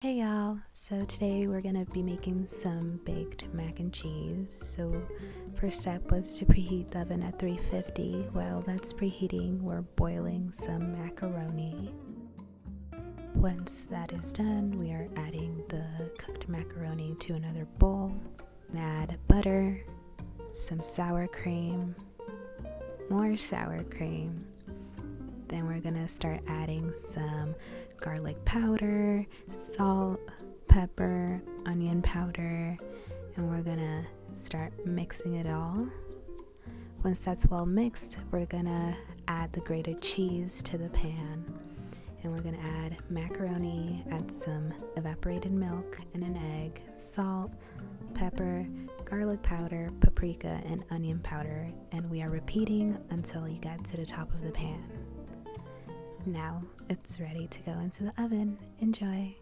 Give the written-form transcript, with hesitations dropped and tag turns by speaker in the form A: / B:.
A: Hey y'all, so today we're gonna be making some baked mac and cheese. So first step was to preheat the oven at 350. While that's preheating, we're boiling some macaroni. Once that is done, we are adding the cooked macaroni to another bowl. Add butter, some sour cream, more sour cream. Then we're gonna start adding some garlic powder, salt, pepper, onion powder, and we're gonna start mixing it all. Once that's well mixed, we're gonna add the grated cheese to the pan, and we're gonna add macaroni, add some evaporated milk and an egg, salt, pepper, garlic powder, paprika, and onion powder, and we are repeating until you get to the top of the pan. Now it's ready to go into the oven. Enjoy!